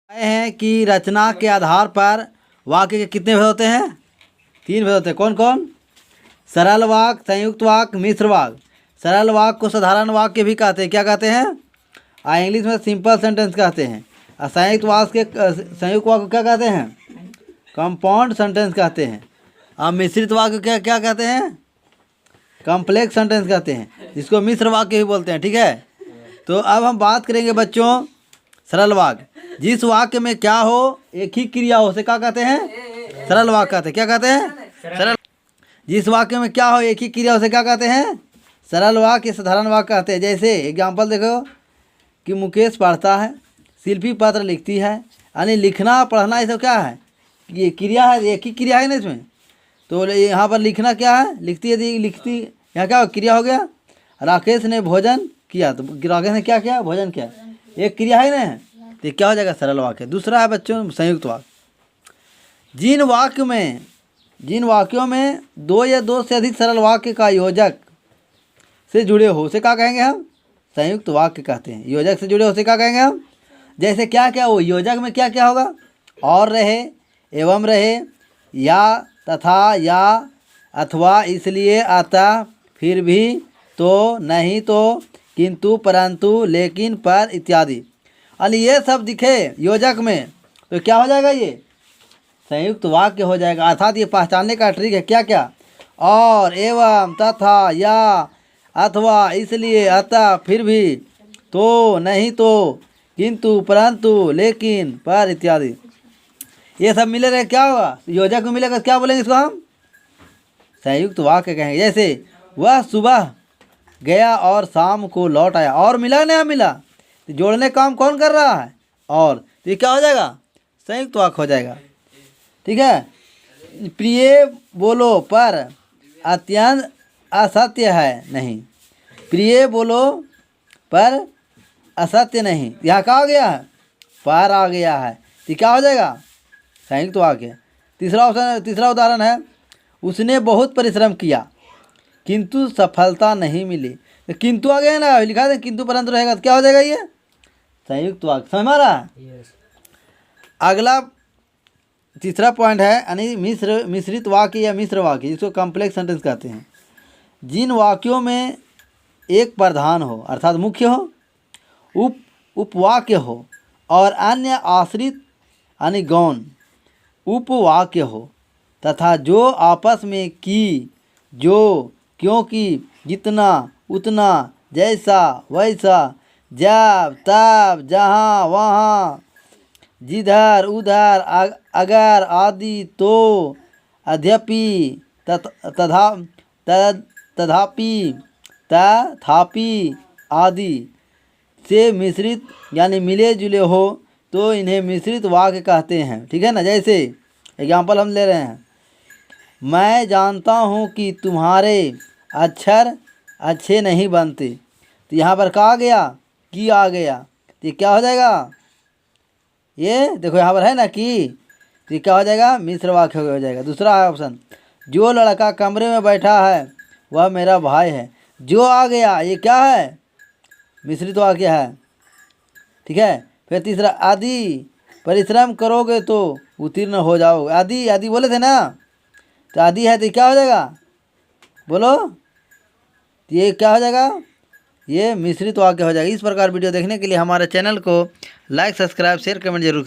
हैं कि रचना के आधार पर वाक्य के कितने भेद होते हैं? 3 भेद होते हैं। कौन कौन? सरल वाक्य, संयुक्त वाक्य, मिश्र वाक्य। सरल वाक्य को साधारण वाक्य भी कहते हैं। क्या कहते हैं? इंग्लिश में सिंपल सेंटेंस कहते हैं। और संयुक्त वाक्य को क्या कहते हैं? कंपाउंड सेंटेंस कहते हैं। और मिश्रित वाक्य क्या क्या कहते हैं? कॉम्प्लेक्स सेंटेंस कहते हैं, जिसको मिश्र वाक्य भी बोलते हैं। ठीक है, तो अब हम बात करेंगे बच्चों सरल वाक्य। जिस वाक्य में क्या हो, एक ही क्रिया हो, उसे क्या कहते हैं? सरल वाक्य कहते हैं। क्या कहते हैं? सरल। जिस वाक्य में क्या हो, एक ही क्रिया, उसे क्या कहते हैं? सरल वाक्य, साधारण वाक्य कहते हैं। जैसे एग्जाम्पल देखो कि मुकेश पढ़ता है, शिल्पी पत्र लिखती है। यानी लिखना पढ़ना ये सब क्या है? ये क्रिया है, एक ही क्रिया है ना इसमें। तो यहाँ पर लिखना क्या है? लिखती है, लिखती, यहाँ क्या क्रिया हो गया? राकेश ने भोजन किया, तो राकेश ने क्या किया? भोजन किया। एक क्रिया है ना, तो क्या हो जाएगा? सरल वाक्य। दूसरा है बच्चों संयुक्त वाक्य। जिन वाक्यों में 2 या 2 से अधिक सरल वाक्य का योजक से जुड़े हो, उसे क्या कहेंगे हम? संयुक्त वाक्य कहते हैं। योजक से जुड़े हो, उसे क्या कहेंगे हम? जैसे क्या क्या हो, योजक में क्या क्या होगा? और रहे, एवं रहे, या, तथा, या, अथवा, इसलिए, अतः, फिर भी, तो, नहीं तो, किंतु, परंतु, लेकिन, पर, इत्यादि। अरे ये सब दिखे योजक में तो क्या हो जाएगा? ये संयुक्त वाक्य हो जाएगा। अर्थात ये पहचानने का ट्रिक है। क्या क्या? और, एवं, तथा, या, अथवा, इसलिए, अतः, फिर भी, तो, नहीं तो, किंतु, परंतु, लेकिन, पर, इत्यादि। ये सब मिले रहे क्या होगा? योजक में मिलेगा, क्या बोलेंगे इसको हम? संयुक्त वाक्य कहेंगे। जैसे वह सुबह गया और शाम को लौट आया। और मिला नहीं मिला, तो जोड़ने काम कौन कर रहा है? और, तो ये क्या हो जाएगा? संयुक्त वाक्य हो जाएगा। ठीक है। प्रिय बोलो पर अत्यंत असत्य है नहीं। प्रिय बोलो पर असत्य नहीं, यहाँ क्या हो गया है? पर आ गया है, तो क्या हो जाएगा? संयुक्त वाक्य। तीसरा उदाहरण है, उसने बहुत परिश्रम किया किंतु सफलता नहीं मिली। तो किंतु आ गया ना, लिखा है किंतु परंतु रहेगा, तो क्या हो जाएगा? ये संयुक्त वाक्य। समझ में आ रहा है? अगला तीसरा पॉइंट है यानी मिश्रित वाक्य या मिश्र वाक्य, जिसको कॉम्प्लेक्स सेंटेंस कहते हैं। जिन वाक्यों में एक प्रधान हो अर्थात मुख्य हो, उपवाक्य हो और अन्य आश्रित यानी गौण उपवाक्य हो, तथा जो आपस में की, जो, क्योंकि, जितना, उतना, जैसा, वैसा, जब, तब, जहाँ, वहाँ, जिधर, उधर, अगर, आदि, तो, अद्यपि, तथापि, तथापि आदि से मिश्रित यानी मिले जुले हो, तो इन्हें मिश्रित वाक्य कहते हैं। ठीक है ना। जैसे एग्जाम्पल हम ले रहे हैं, मैं जानता हूँ कि तुम्हारे अक्षर अच्छे नहीं बनते। तो यहाँ पर क्या आ गया? कि आ गया, तो क्या हो जाएगा? ये देखो यहाँ पर है ना कि, तो क्या हो जाएगा? मिश्र वाक्य हो जाएगा। दूसरा है ऑप्शन, जो लड़का कमरे में बैठा है वह मेरा भाई है। जो आ गया, ये क्या है? मिश्रित वाक्य है। ठीक है। फिर तीसरा, आदि परिश्रम करोगे तो उत्तीर्ण हो जाओगे। आदि आदि बोले थे ना, तो आदि है तो क्या हो जाएगा? बोलो, तो ये क्या हो जाएगा? ये मिश्रित वाक्य हो जाएगा। इस प्रकार वीडियो देखने के लिए हमारे चैनल को लाइक, सब्सक्राइब, शेयर, कमेंट जरूर।